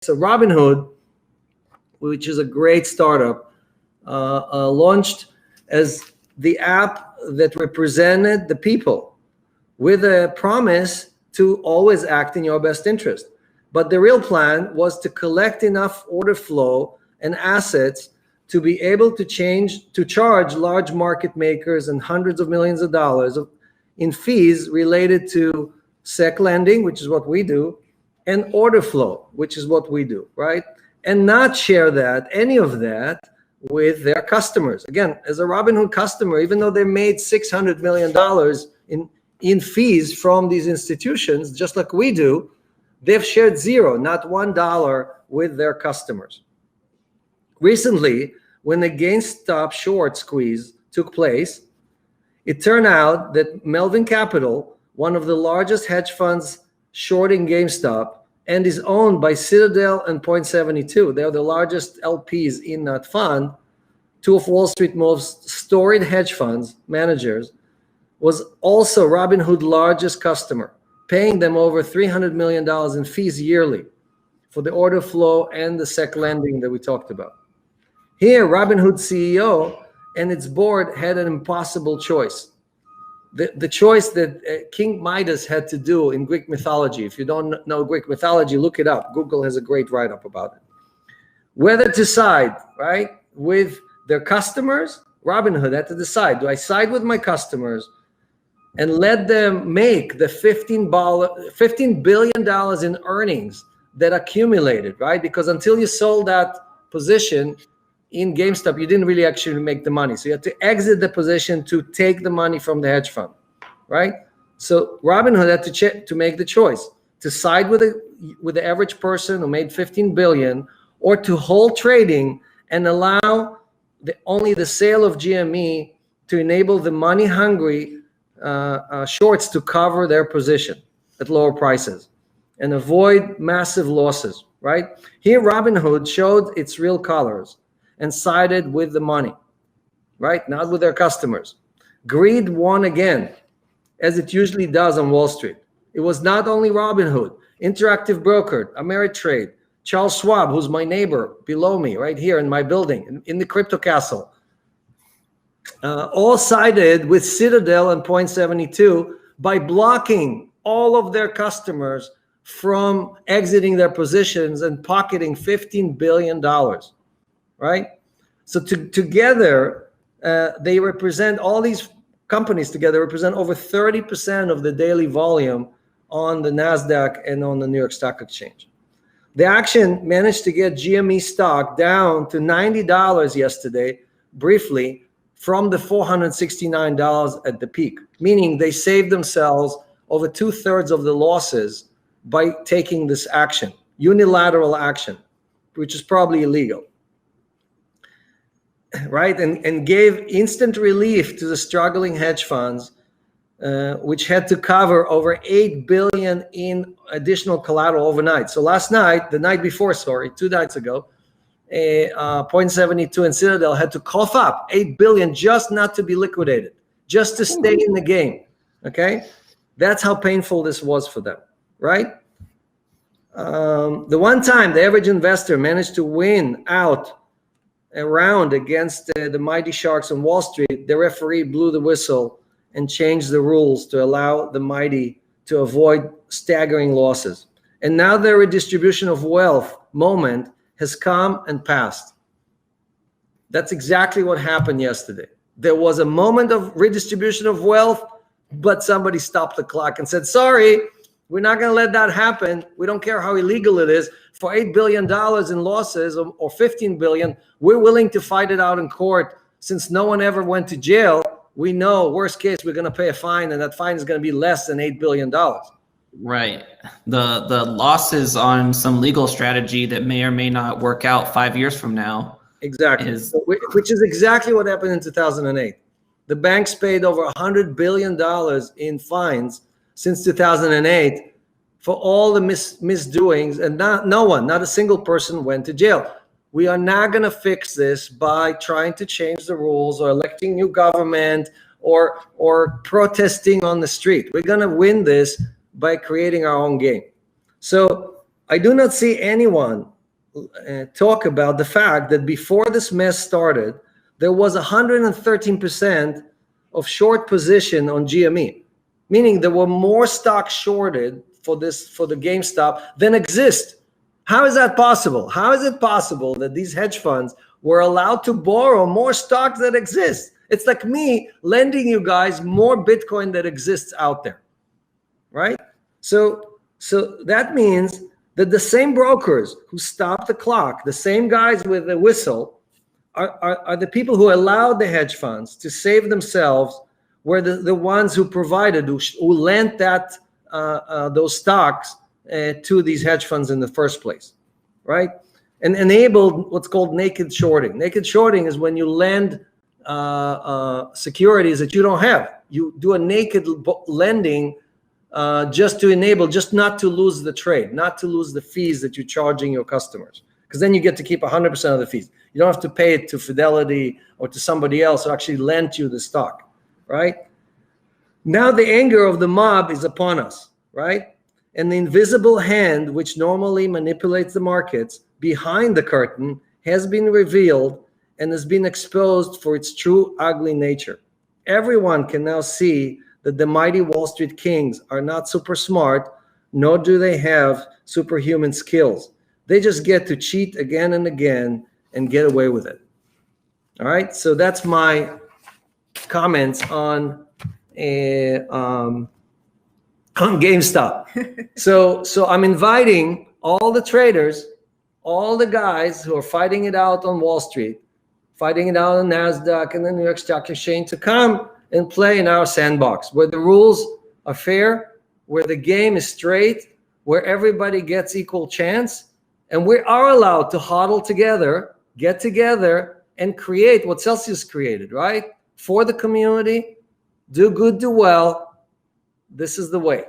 So Robinhood, which is a great startup, launched as the app that represented the people with a promise to always act in your best interest. But the real plan was to collect enough order flow and assets to be able to charge large market makers and hundreds of millions of dollars in fees related to SEC lending, which is what we do, and order flow, which is what we do, right? And not share any of that with their customers. Again, as a Robinhood customer, even though they made $600 million in fees from these institutions, just like we do, they've shared zero, not $1 with their customers. Recently, when the GameStop short squeeze took place, it turned out that Melvin Capital, one of the largest hedge funds shorting GameStop, and is owned by Citadel and Point72. They're the largest LPs in that fund. Two of Wall Street's most storied hedge funds managers, was also Robinhood's largest customer, paying them over $300 million in fees yearly for the order flow and the SEC lending that we talked about. Here, Robinhood CEO and its board had an impossible choice. The choice that King Midas had to do in Greek mythology. If you don't know Greek mythology, look it up. Google has a great write-up about it. Whether to side, right, with their customers, Robinhood had to decide, do I side with my customers and let them make the $15 billion in earnings that accumulated, right? Because until you sold that position in GameStop, you didn't really actually make the money. So you had to exit the position to take the money from the hedge fund, right? So Robinhood had to make the choice to side with the average person who made 15 billion, or to hold trading and allow only the sale of GME to enable the money-hungry shorts to cover their position at lower prices and avoid massive losses, right? Here, Robinhood showed its real colors and sided with the money, right? Not with their customers. Greed won again, as it usually does on Wall Street. It was not only Robinhood, Interactive Broker, Ameritrade, Charles Schwab, who's my neighbor below me, right here in my building, in the Crypto Castle, all sided with Citadel and Point72 by blocking all of their customers from exiting their positions and pocketing $15 billion. Right? So together, they represent, all these companies together represent over 30% of the daily volume on the NASDAQ and on the New York Stock Exchange. The action managed to get GME stock down to $90 yesterday, briefly, from the $469 at the peak, meaning they saved themselves over 2/3 of the losses by taking this action, unilateral action, which is probably illegal. Right, and gave instant relief to the struggling hedge funds, which had to cover over $8 billion in additional collateral overnight. So last night, the night before, sorry, 2 nights ago, Point72 and Citadel had to cough up $8 billion just not to be liquidated, just to stay in the game. Okay, that's how painful this was for them, right? The one time the average investor managed to win out a round against the mighty sharks on Wall Street, the referee blew the whistle and changed the rules to allow the mighty to avoid staggering losses. And now the redistribution of wealth moment has come and passed. That's exactly what happened yesterday. There was a moment of redistribution of wealth, but somebody stopped the clock and said, sorry, we're not going to let that happen. We don't care how illegal it is. For $8 billion in losses or $15 billion, we're willing to fight it out in court. Since no one ever went to jail, we know, worst case, we're going to pay a fine, and that fine is going to be less than $8 billion. Right. The losses on some legal strategy that may or may not work out 5 years from now. Exactly. Which is exactly what happened in 2008. The banks paid over $100 billion in fines since 2008 for all the misdoings, and not a single person went to jail. We are not going to fix this by trying to change the rules or electing new government or protesting on the street. We're going to win this by creating our own game. So I do not see anyone talk about the fact that before this mess started, there was 113% of short position on GME, meaning there were more stocks shorted for the GameStop than exist. How is that possible? How is it possible that these hedge funds were allowed to borrow more stocks that exist? It's like me lending you guys more Bitcoin that exists out there, right? So that means that the same brokers who stopped the clock, the same guys with the whistle, are the people who allowed the hedge funds to save themselves, were the ones who provided, who lent that those stocks to these hedge funds in the first place, right? And enabled what's called naked shorting. Naked shorting is when you lend securities that you don't have. You do a naked lending just to enable, just not to lose the trade, not to lose the fees that you're charging your customers, because then you get to keep 100% of the fees. You don't have to pay it to Fidelity or to somebody else who actually lent you the stock, right? Now the anger of the mob is upon us, right? And the invisible hand, which normally manipulates the markets behind the curtain, has been revealed and has been exposed for its true ugly nature. Everyone can now see that the mighty Wall Street kings are not super smart, nor do they have superhuman skills. They just get to cheat again and again and get away with it. All right, so that's my comments on GameStop. So I'm inviting all the traders, all the guys who are fighting it out on Wall Street, fighting it out on NASDAQ and the New York Stock Exchange, to come and play in our sandbox, where the rules are fair, where the game is straight, where everybody gets equal chance, and we are allowed to huddle together, get together, and create what Celsius created, right? For the community, do good, do well. This is the way.